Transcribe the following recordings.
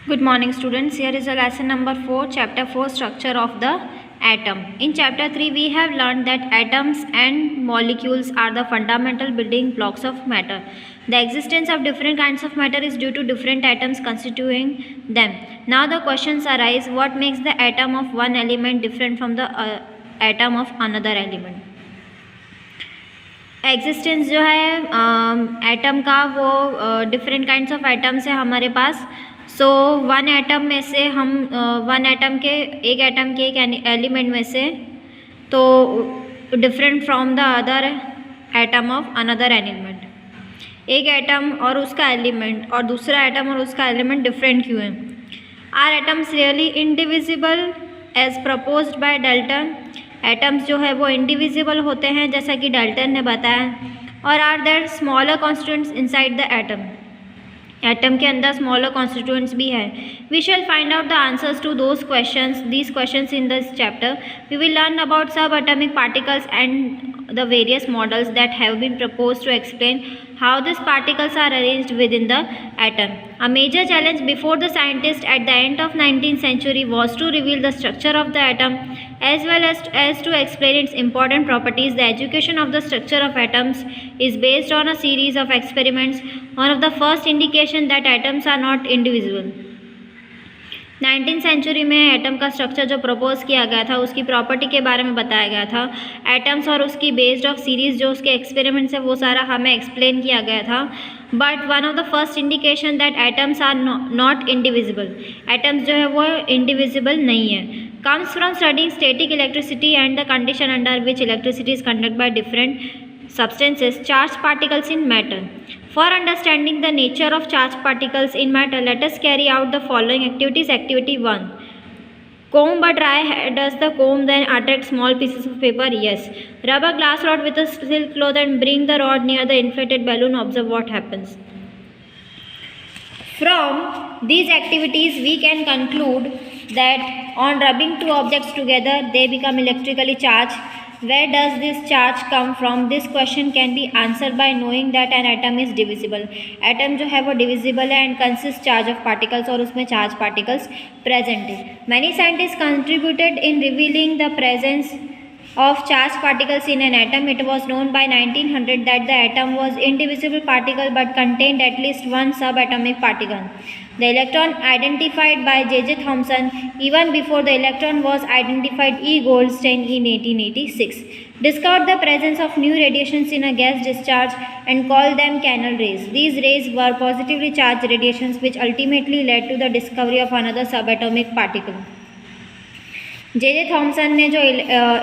Good morning, students. Here is a lesson number 4, chapter 4, structure of the atom. In chapter 3, we have learned that atoms and molecules are the fundamental building blocks of matter. The existence of different kinds of matter is due to different atoms constituting them. Now the questions arise, what makes the atom of one element different from the atom of another element? Existence जो है atom का वो different kinds of atoms है हमारे पास. So one atom में से हम one atom के एक एलिमेंट में से तो different from the other atom of another element. एक एटम और उसका एलिमेंट और दूसरा एटम और उसका एलिमेंट डिफरेंट क्यों है? Are atoms really indivisible as proposed by Dalton? Atoms जो है वो इंडिविजिबल होते हैं जैसा कि डाल्टन ने बताया. और are there smaller constituents inside the atom? Atom के अंदर स्मॉलर कॉन्स्टिट्यूएंट्स भी है. We shall find out the answers to these questions in this chapter. We will learn about sub atomic particles and the various models that have been proposed to explain how these particles are arranged within the atom. A major challenge before the scientists at the end of 19th century was to reveal the structure of the atom as well as to explain its important properties. The education of the structure of atoms is based on a series of experiments. One of the first indication that atoms are not indivisible. 19th century में atom का structure जो propose किया गया था उसकी property के बारे में बताया गया था. एटम्स और उसकी बेस्ड ऑफ सीरीज जो उसके एक्सपेरिमेंट्स है वो सारा हमें एक्सप्लेन किया गया था. But one of the first indication that atoms are not indivisible. Atoms जो है वो इंडिविजिबल नहीं है. Comes from studying static electricity and the condition under which electricity is conducted by different substances, charged particles in matter. For understanding the nature of charged particles in matter, let us carry out the following activities. Activity 1. Comb a dry hair. Does the comb then attract small pieces of paper? Yes. Rub a glass rod with a silk cloth and bring the rod near the inflated balloon. Observe what happens. From these activities, we can conclude that on rubbing two objects together, they become electrically charged. Where does this charge come from? This question can be answered by knowing that an atom is divisible. Atom जो है वो divisible है and consist charge of particles और उसमें charge particles present है. Many scientist contributed in revealing the presence of charged particles in an atom. It was known by 1900 that the atom was indivisible particle but contained at least one subatomic particle. The electron identified by J.J. Thomson. Even before the electron was identified, E. Goldstein in 1886 discovered the presence of new radiations in a gas discharge and called them canal rays. These rays were positively charged radiations which ultimately led to the discovery of another subatomic particle. J.J. Thomson ने जो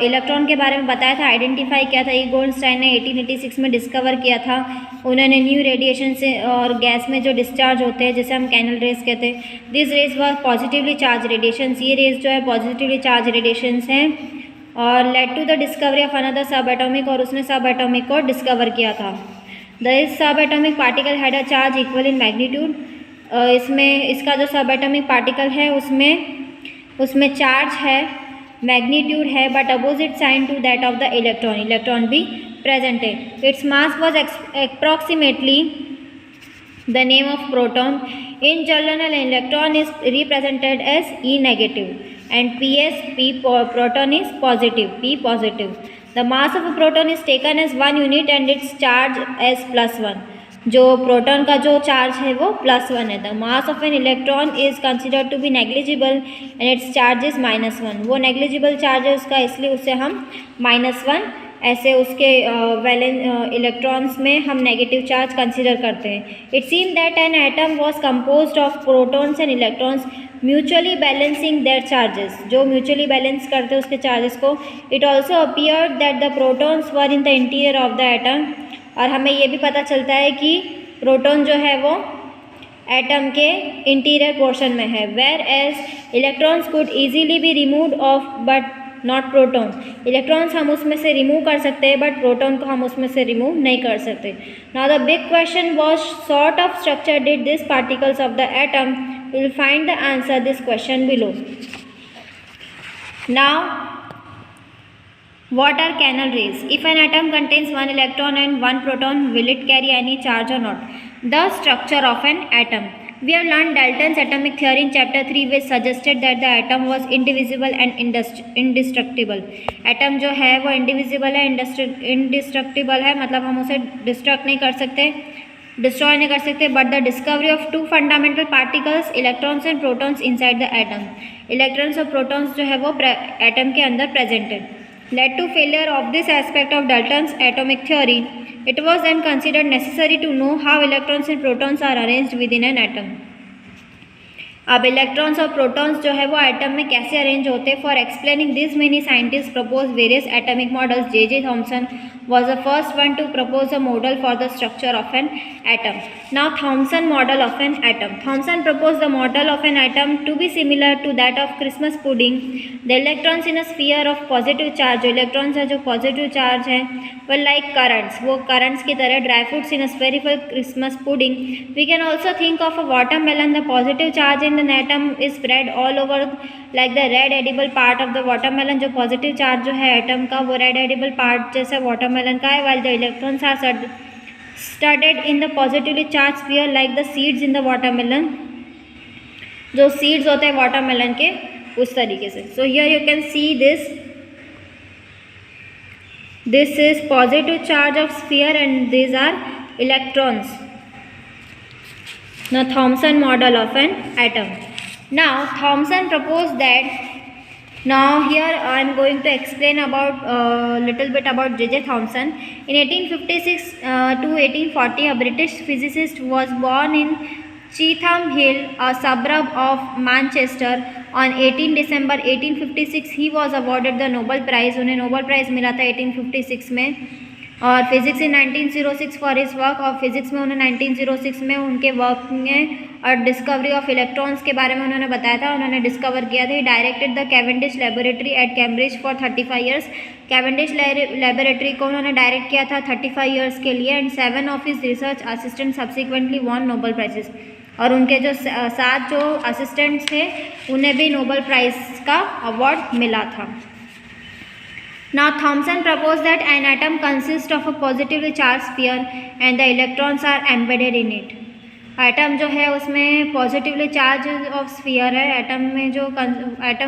electron के बारे में बताया था, identify किया था, ई Goldstein ने 1886 में डिस्कवर किया था. उन्होंने न्यू रेडिएशन से और गैस में जो डिस्चार्ज होते हैं जिसे हम कैनल रेज कहते हैं. This rays were positively charged radiations. ये रेज जो है पॉजिटिवली चार्ज रेडिएशंस हैं और led to the discovery of another subatomic. और उसने सब एटॉमिक को डिस्कवर किया था. दिस सब atomic particle had a charge equal in magnitude. इसमें इसका जो सब एटॉमिक पार्टिकल है उसमें चार्ज है, मैग्नीट्यूड है, but opposite sign to that of the electron. Electron भी प्रेजेंट है. Its mass was approximately the name of proton. In general electron is represented as E negative and P proton is positive, P positive. The mass of a proton is taken as 1 unit and its charge as +1. जो proton का जो charge है वो +1 है. The mass of an electron is considered to be negligible and its charge is -1. वो negligible charge है उसका, इसलिए उसे हम -1 ऐसे उसके इलेक्ट्रॉन्स में हम नेगेटिव चार्ज कंसिडर करते हैं. It seem that an atom was composed of protons and electrons mutually balancing their charges. जो म्यूचुअली बैलेंस करते हैं उसके चार्जेस को. It also appeared that the protons were in the interior of the atom. और हमें ये भी पता चलता है कि प्रोटॉन जो है वो एटम के इंटीरियर पोर्शन में है. Whereas electrons could easily be removed off but not proton. Electrons हम उसमें से रिमूव कर सकते हैं बट प्रोटॉन को हम उसमें से रिमूव नहीं कर सकते. Now the big question was sort of structure did this particles of the atom. Will find the answer this question below. Now what are canal rays? If an atom contains one electron and one proton, will it carry any charge or not? The structure of an atom. We have learned Dalton's atomic theory in chapter 3 which suggested that the atom was indivisible and indestructible. Atom जो है वो indivisible है, indestructible है, मतलब हम उसे destruct नहीं कर सकते, डिस्ट्रॉय नहीं कर सकते. But the discovery of two fundamental particles electrons and protons inside the atom, electrons और प्रोटॉन्स जो है वो एटम के अंदर presented, led to failure of this aspect of Dalton's atomic theory. It was then considered necessary to know how electrons and protons are arranged within an atom. अब electrons और protons जो है वो एटम में कैसे arrange होते हैं. For explaining this many scientist propose various atomic models. J Thomson was the first one to propose a model for the structure of an atom. Now Thomson model of an atom. Thomson proposed the model of an atom to be similar to that of Christmas pudding. The electrons in a sphere of positive charge, जो electrons है जो positive charge है वो like currents, वो currants की तरह dry fruits in a spherical Christmas pudding. We can also think of a watermelon. The positive charge in an atom is spread all over like the red edible part of the watermelon. जो positive charge जो है atom का वो red edible part जैसे watermelon का है. while the electrons are studded in the positively charged sphere like the seeds in the watermelon. जो seeds होते हैं watermelon के उस तरीके से. So here you can see this is positive charge of sphere and these are electrons. Now Thomson model of an atom. Now Thomson proposed that. Now here I am going to explain about little bit about J. Thomson. In 1856 to 1840, a British physicist was born in Cheetham Hill, a suburb of Manchester. On 18 December 1856, he was awarded the Nobel Prize. उन्हें Nobel prize मिला था 1856 में. और physics in 1906 for his work. और physics में उन्हें 1906 में उनके वर्क में और डिस्कवरी ऑफ इलेक्ट्रॉन्स के बारे में उन्होंने बताया था, उन्होंने डिस्कवर किया था. Directed the Cavendish laboratory at Cambridge for 35 years. Cavendish laboratory को उन्होंने डायरेक्ट किया था 35 ईयर्स के लिए. And 7 of his research assistant subsequently won Nobel prizes. और उनके जो 7 जो असिस्टेंट्स थे उन्हें भी नोबल प्राइज़ का अवार्ड मिला था. Now Thomson proposed that an atom consists of a positively charged sphere and the electrons are embedded in it. Atom जो है उसमें पॉजिटिवली चार्ज ऑफ स्फीयर है. एटम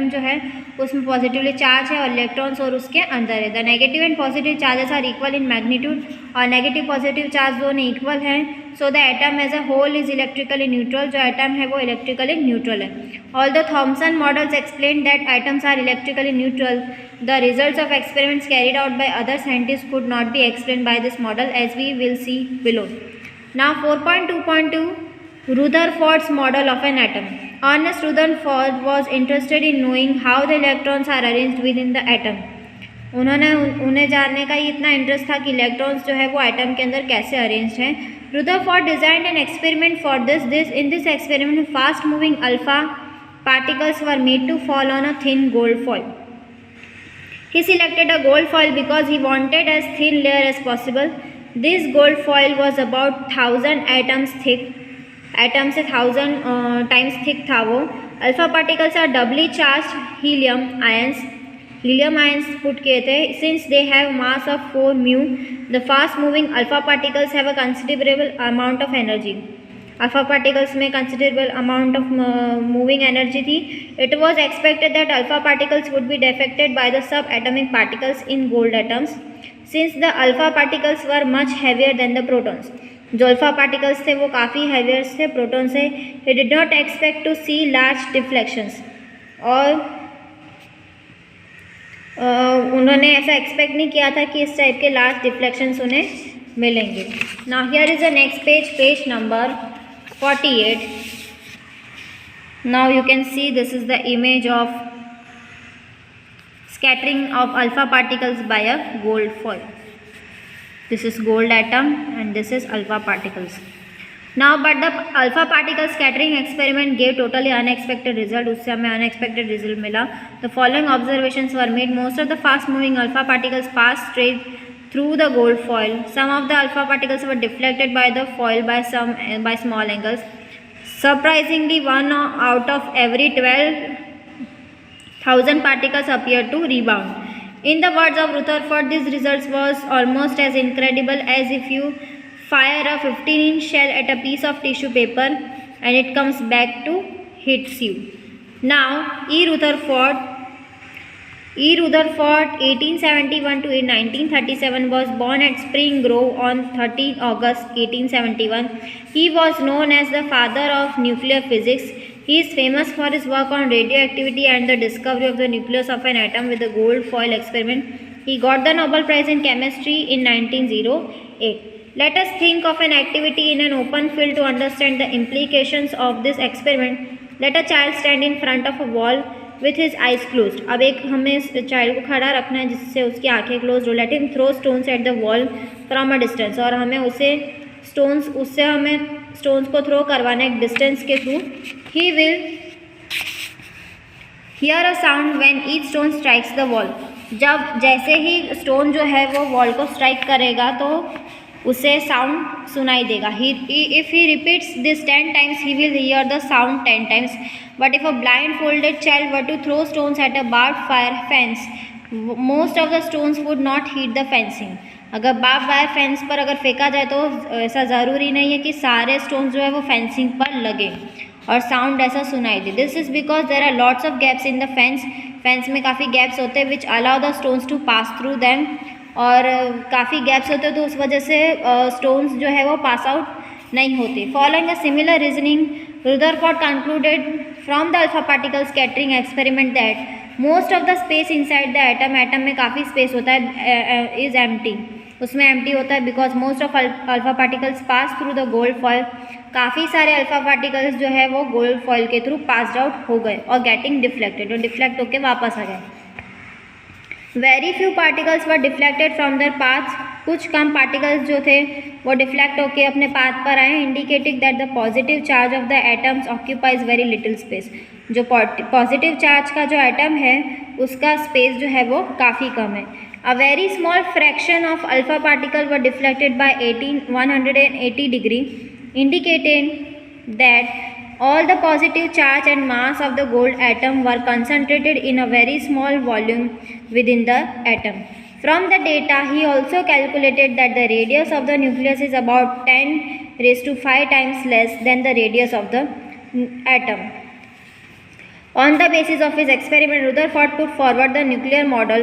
जो है उसमें पॉजिटिवली चार्ज है और इलेक्ट्रॉन्स और उसके अंदर है. The negative and positive charges are equal in magnitude. और नेगेटिव पॉजिटिव चार्ज दोनों इक्वल हैं. So the atom as a whole is electrically neutral. जो एटम है वो इलेक्ट्रिकली न्यूट्रल है. Although Thomson models explain that atoms are electrically neutral, the results of experiments carried out by other scientist could not be explain by this model as we will see below. Now 4.2.2 Rutherford's model of an atom. Ernest Rutherford was interested in knowing how the electrons are arranged within the atom. उन्हें जानने का ही इतना interest था कि electrons जो है वो atom के अंदर कैसे अरेंज्ड हैं. Rutherford designed an experiment for this. In this experiment, fast moving alpha particles were made to fall on a thin gold foil. He selected a gold foil because he wanted as thin layer as possible. This gold foil was about 1000 atoms thick. Atom से 1000 times thick था वो. Alpha particles are doubly charged helium ions put किए थे. Since they have mass of 4 mu, the fast moving alpha particles have a considerable amount of energy. Alpha particles में considerable amount of moving energy थी. It was expected that alpha particles would be defected by the sub atomic particles in gold atoms since the alpha particles were much heavier than the protons. जो alpha particles थे वो काफ़ी heavier थे proton से. He did not expect to see large deflections. और उन्होंने ऐसा expect नहीं किया था कि इस टाइप के लार्ज डिफ्लेक्शंस उन्हें मिलेंगे. Now here is the next page number 48. Now you can see this is the image of scattering of alpha particles by a gold foil. This is gold atom and this is alpha particles. Now but the alpha particle scattering experiment gave totally unexpected result. उससे हमें unexpected result मिला. The following observations were made. Most of the fast moving alpha particles passed straight through the gold foil. Some of the alpha particles were deflected by the foil by small angles. Surprisingly, 1 out of every 12,000 particles appeared to rebound. In the words of Rutherford, this result was almost as incredible as if you fire a 15-inch shell at a piece of tissue paper and it comes back to hits you. Now E. Rutherford 1871 to 1937 was born at Spring Grove on 13 August 1871. He was known as the father of nuclear physics. He is famous for his work on radioactivity and the discovery of the nucleus of an atom with the gold foil experiment. He got the Nobel Prize in Chemistry in 1908. Let us think of an activity in an open field to understand the implications of this experiment. Let a child stand in front of a wall with his eyes closed. अब एक हमें child को खड़ा रखना है जिससे उसकी आंखें क्लोज हो. Let him throw stones at the wall from a distance. और हमें हमें स्टोन्स को थ्रो करवाना एक डिस्टेंस के through. He will hear a sound when each stone strikes the wall. जब जैसे ही स्टोन जो है वो वॉल को स्ट्राइक करेगा तो उसे साउंड सुनाई देगा. If he repeats this 10 times he will hear the sound 10 times. But if a blindfolded child were to throw stones at a barbed wire fence, most of the stones would not hit the fencing. अगर barb wire fence पर अगर फेंका जाए तो ऐसा ज़रूरी नहीं है कि सारे स्टोन्स जो है वो फेंसिंग पर लगे और साउंड ऐसा सुनाई दे. This is because there are lots of gaps in the fence में काफ़ी गैप्स होते हैं which allow the stones to pass through them. और काफ़ी गैप्स होते हैं तो उस वजह से स्टोन्स जो है वो पास आउट नहीं होते. Following a similar reasoning Rutherford concluded from the alpha particle scattering experiment that most of the space inside the atom में काफ़ी स्पेस होता है is empty. उसमें empty होता है because most of alpha particles pass through the gold foil. काफ़ी सारे alpha particles जो है वो गोल्ड फॉइल के थ्रू पास्ड आउट हो गए और गेटिंग डिफ्लेक्टेड और डिफ्लेक्ट होकर वापस आ गए. Very few particles were deflected from their paths. कुछ कम पार्टिकल्स जो थे वो डिफ्लेक्ट होकर अपने पाथ पर आए. Indicating that the positive charge of the atoms occupies very little space. जो पॉजिटिव चार्ज का जो एटम है उसका स्पेस जो है वो काफ़ी कम है. A very small fraction of alpha particle were deflected by 180 degree, indicating that all the positive charge and mass of the gold atom were concentrated in a very small volume within the atom. From the data, he also calculated that the radius of the nucleus is about 10⁵ times less than the radius of the atom. On the basis of his experiment, Rutherford put forward the nuclear model,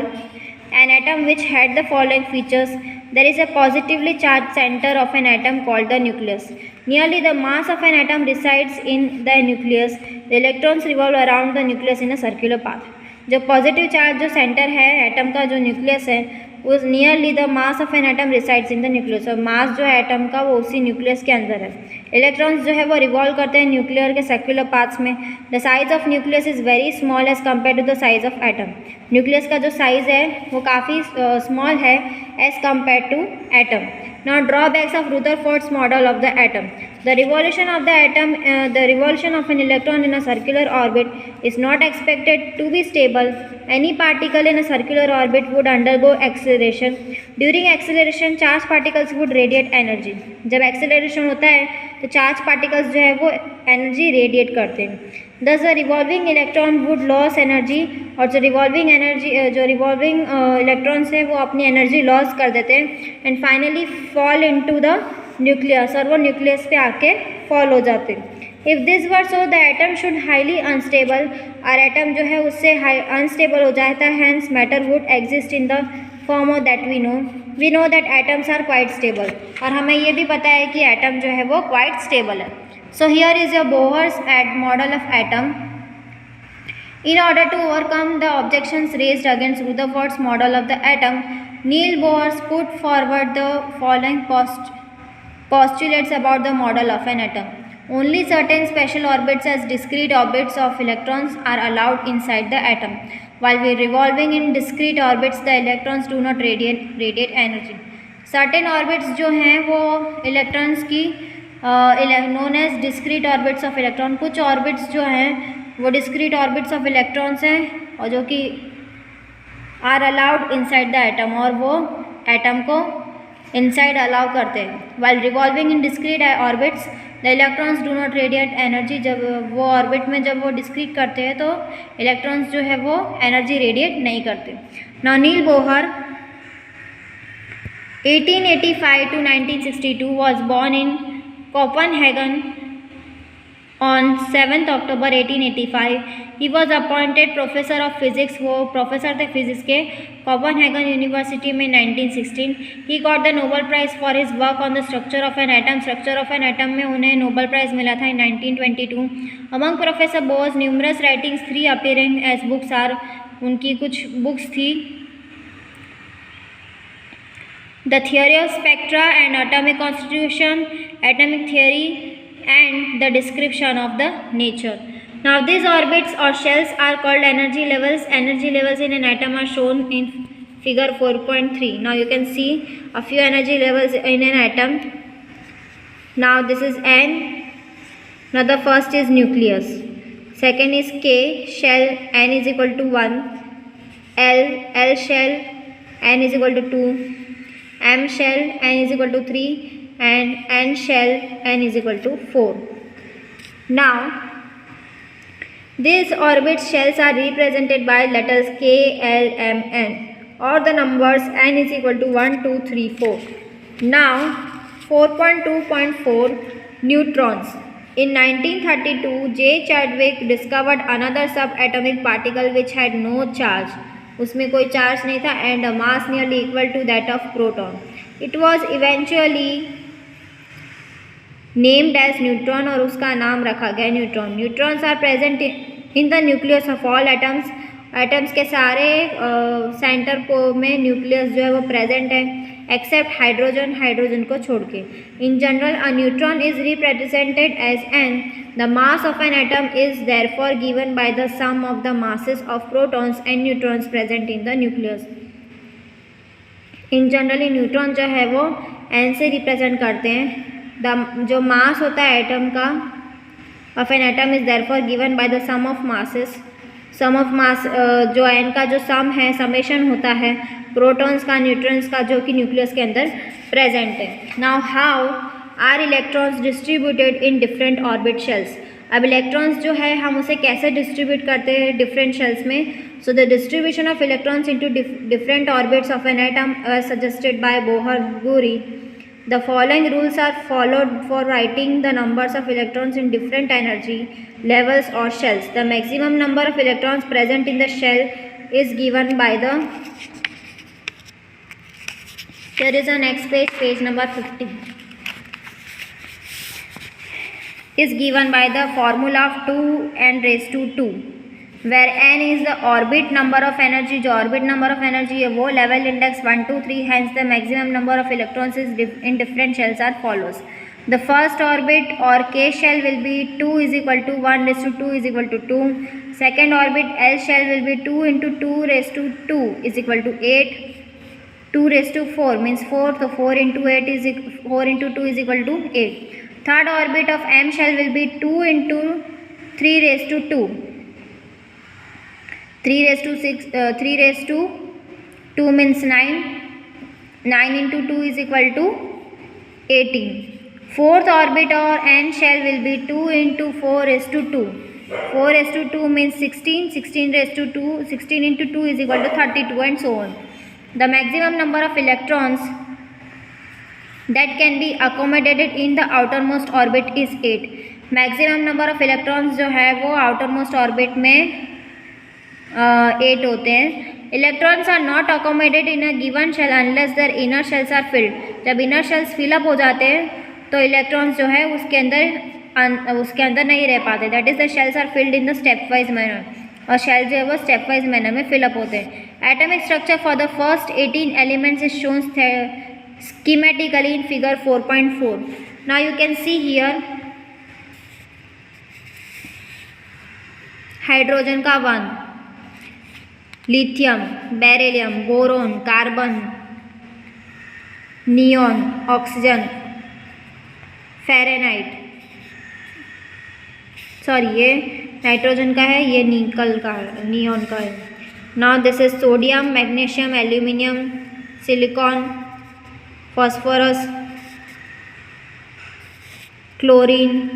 an atom which had the following features. There is a positively charged center of an atom called the nucleus. Nearly the mass of an atom resides in the nucleus. The electrons revolve around the nucleus in a circular path. जो positive charge जो centre है atom का जो nucleus है उस nearly the mass of an atom resides in the nucleus. और मास जो है एटम का वो उसी न्यूक्लियस के अंदर है. इलेक्ट्रॉन्स जो है वो रिवॉल्व करते हैं न्यूक्लियर के सर्कुलर पाथ्स में. The size of nucleus is very small as compare to the size of atom. Nucleus का जो साइज़ है वो काफ़ी स्मॉल है as compare to atom. Now drawbacks of Rutherford's model of the atom. The revolution of an electron in a circular orbit is not expected to be stable. Any particle in a circular orbit would undergo acceleration. During acceleration, charged particles would radiate energy. जब acceleration होता है तो charged particles जो है वो energy radiate करते हैं. Thus the revolving electron would lose energy. और जो revolving electrons है वो अपनी energy lose कर देते हैं and finally fall into the nucleus. और वो nucleus पे आके fall हो जाते हैं. If this were so, the atom should highly unstable. और atom जो है उससे unstable हो जाता है. Hence matter would exist in the form of that we know. We know that atoms are quite stable. और हमें ये भी पता है कि atom जो है वो quite stable है. So here is your Bohr's model of atom. In order to overcome the objections raised against Rutherford's model of the atom, Niels Bohr put forward the following postulates about the model of an atom. Only certain special orbits as discrete orbits of electrons are allowed inside the atom. While we revolving in discrete orbits, the electrons do not radiate energy. Certain orbits जो हैं वो electrons की known as discrete orbits of electron. कुछ orbits जो हैं वो discrete orbits of electrons हैं और जो कि are allowed inside the atom और वो atom को inside allow करते हैं. While revolving in discrete orbits, the electrons do not radiate energy. जब वो orbit में जब वो discrete करते हैं तो electrons जो है वो energy radiate नहीं करते. Now Niels Bohr 1885 to 1962 was born in Copenhagen. On 7th October 1885, he was appointed professor of physics. वो प्रोफेसर थे फिजिक्स के कोपेनहेगन यूनिवर्सिटी में 1916. He got the Nobel Prize for his work on the structure of an atom. Structure of an atom में उन्हें Nobel prize मिला था in 1922. Among Professor Bohr's numerous writings, 3 appearing as books are, उनकी कुछ books थी The Theory of Spectra and Atomic Constitution, Atomic Theory, and the Description of the Nature. Now these orbits or shells are called energy levels. Energy levels in an atom are shown in figure 4.3. Now you can see a few energy levels in an atom. Now this is N. Now the first is nucleus. Second is K shell, N is equal to 1. L shell, N is equal to 2. M shell, N is equal to 3. And N shell, N is equal to 4. Now these orbit shells are represented by letters K, L, M, N, or the numbers N is equal to 1, 2, 3, 4. Now 4.2.4 neutrons. In 1932, J. Chadwick discovered another subatomic particle which had no charge. उसमें कोई charge नहीं था and a mass nearly equal to that of proton. It was eventually named as neutron और उसका नाम रखा गया neutron. Neutrons are present in the nucleus of all atoms. Atoms के सारे सेंटर को में न्यूक्लियस जो है वो प्रेजेंट है एक्सेप्ट हाइड्रोजन, हाइड्रोजन को छोड़ के. In general a neutron is represented as n. The mass of an atom is therefore given by the sum of the masses of protons and neutrons present in the nucleus. In generally neutron जो है वो N से represent करते हैं. जो मास होता है atom का of an atom is therefore given by the sum of masses. Sum of mass जो एन का जो सम है समेशन होता है प्रोटॉन्स का न्यूट्रॉन्स का जो कि न्यूक्लियस के अंदर प्रेजेंट है. Now how are electrons distributed in different orbit shells. अब इलेक्ट्रॉन्स जो है हम उसे कैसे डिस्ट्रीब्यूट करते हैं डिफरेंट शेल्स में. So the distribution of electrons into different orbits of an atom suggested by Bohr Bury. The following rules are followed for writing the numbers of electrons in different energy levels or shells. The maximum number of electrons present in the shell is given by the. Here is the next page, page number 50. Is given by the formula of 2n raised to 2, where n is the orbit number of energy. जो orbit number of energy है वो level index 1, 2, 3. Hence the maximum number of electrons is in different shells are follows. The first orbit or K shell will be 2 is equal to 1 raised to 2 is equal to 2. Second orbit L shell will be 2 into 2 raised to 2 is equal to 8. 2 raised to 4 means 4. So 4 into 8 is 4 into 2 is equal to 8. Third orbit of M shell will be 2 into 3 raised to 2. 3 raised to 6, 3 raised to 2 means 9. 9 into 2 is equal to 18. Fourth orbit or N shell will be 2 into 4 raised to 2. 4 raised to 2 means 16. 16 raised to 2, 16 into 2 is equal to 32 and so on. The maximum number of electrons that can be accommodated in the outermost orbit is 8. Maximum number of electrons जो है वो outermost orbit में 8 होते हैं. Electrons are not accommodated in a given shell unless their inner shells are filled. जब inner shells fill up हो जाते हैं तो इलेक्ट्रॉन्स जो है उसके अंदर नहीं रह पाते. That is the shells are filled in the stepwise manner. और शेल जो है वो स्टेप वाइज मैनर में फिलअप होते हैं. Atomic structure for the first 18 elements is shown schematically in figure 4.4. Now you can see here hydrogen का 1, lithium, beryllium, boron, carbon, neon, oxygen, फेरेनाइट. Sorry ये नाइट्रोजन का है, ये निकल का है, नियॉन का है. Now this is sodium, magnesium, aluminium, silicon, phosphorus, chlorine,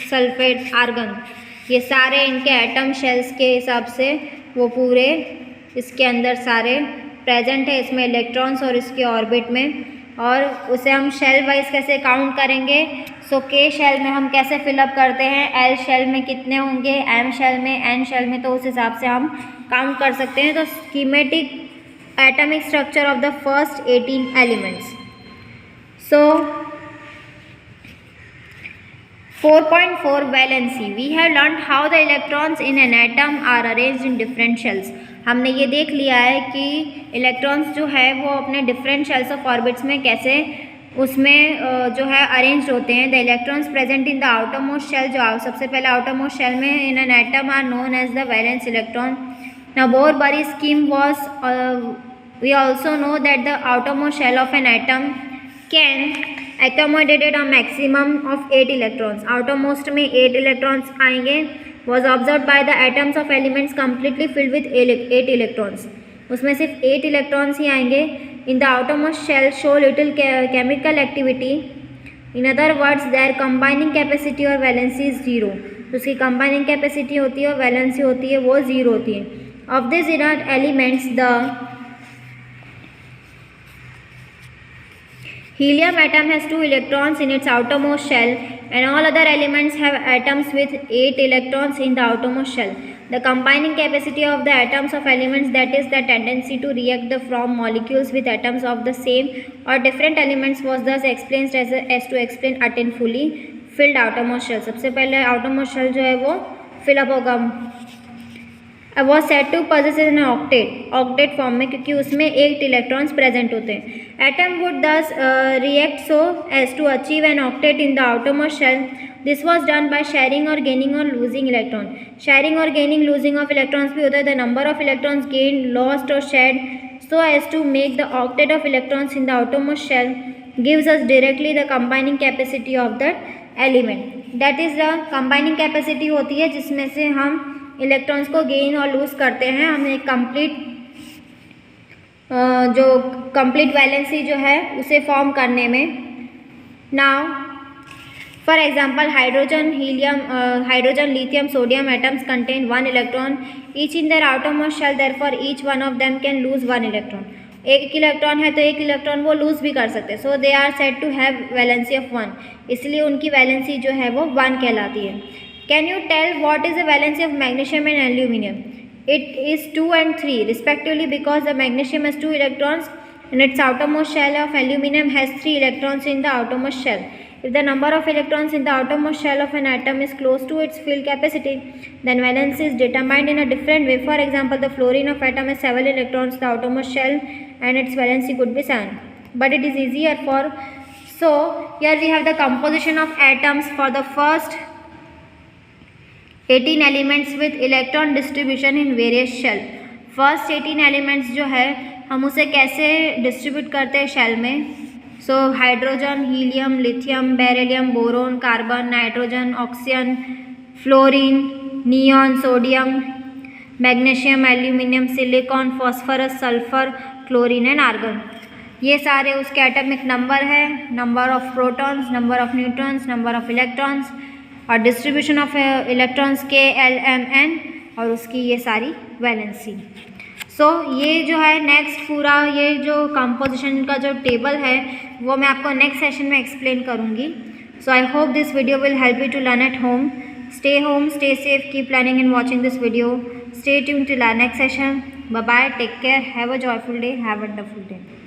sulphate, argon. ये सारे इनके एटम शेल्स के हिसाब से वो पूरे इसके अंदर सारे प्रेजेंट है. इसमें इलेक्ट्रॉन्स और इसके ऑर्बिट में. और उसे हम शेल वाइज कैसे काउंट करेंगे। सो के शेल में हम कैसे फिलअप करते हैं, एल शेल में कितने होंगे, एम शेल में, एन शेल में, तो उस हिसाब से हम काउंट कर सकते हैं। तो schematic atomic structure of the first 18 elements. So 4.4 valency. We have learned how the electrons in an atom are arranged in different shells. हमने ये देख लिया है कि इलेक्ट्रॉन्स जो है वो अपने डिफरेंट शेल्स ऑफ ऑर्बिट्स में कैसे उसमें जो है अरेंज होते हैं। The electrons present in the outermost shell, जो सबसे पहले आउटर मोस्ट शेल में in an atom are known as the valence electron. Now Bohr Bury scheme was, we also know that the outermost shell of an atom can accommodated a maximum of 8 electrons. outermost में 8 electrons आएंगे. was observed by the atoms of elements completely filled with 8 electrons. उसमें सिर्फ 8 electrons ही आएंगे. in the outermost shell show little chemical activity. in other words their combining capacity और valency is 0. तो उसकी combining capacity होती है और valency होती है वो 0 होती है. of these inert elements the helium atom has 2 electrons in its outermost shell and all other elements have atoms with 8 electrons in the outermost shell. The combining capacity of the atoms of elements, that is the tendency to react from molecules with atoms of the same or different elements, was thus explained as to explain attain fully filled outermost shell. सबसे पहले outermost shell जो है वो fill up होगा, was said to possess an octet form में, क्योंकि उसमें 8 electrons present होते हैं. Atom would thus react so as to achieve an octet in the outermost shell. This was done by sharing or gaining or losing electron. Sharing or gaining, losing of electrons भी होता है. The number of electrons gained, lost or shared so as to make the octet of electrons in the outermost shell gives us directly the combining capacity of that element. That is the combining capacity होती है जिसमें से हम electrons को gain और loose करते हैं हमें जो कंप्लीट वैलेंसी जो है उसे फॉर्म करने में. Now for example hydrogen, helium, hydrogen, lithium, sodium atoms contain 1 electron each in their outermost shell, therefore each one of them can lose 1 electron. एक इलेक्ट्रॉन है तो एक इलेक्ट्रॉन वो लूज भी कर सकते हैं. So they are said to have valency of 1, इसलिए उनकी वैलेंसी जो है वो 1 कहलाती है. Can you tell what is the valency of magnesium and aluminum? It is 2 and 3 respectively because the magnesium has 2 electrons in its outermost shell, of aluminum has 3 electrons in the outermost shell. If the number of electrons in the outermost shell of an atom is close to its field capacity, then valency is determined in a different way. For example, the fluorine of atom has 7 electrons in the outermost shell and its valency could be 7. But it is easier for, so here we have the composition of atoms for the first 18 elements with electron distribution in various shell. First 18 elements जो है हम उसे कैसे distribute करते हैं shell में. So hydrogen, helium, lithium, beryllium, boron, carbon, nitrogen, oxygen, fluorine, neon, sodium, magnesium, aluminium, silicon, phosphorus, sulphur, chlorine and argon. ये सारे उसके एटॉमिक नंबर है, number of protons, number of neutrons, number of electrons और distribution of electrons के L, M, N और उसकी ये सारी वैलेंसी. सो ये जो है नेक्स्ट पूरा ये जो कंपोजिशन का जो टेबल है वो मैं आपको नेक्स्ट सेशन में एक्सप्लेन करूँगी. So I hope this video will help you to learn at home. home, stay safe, keep learning and watching this video. Stay tuned till our next session. Bye bye, take care, have a joyful day, have a wonderful day.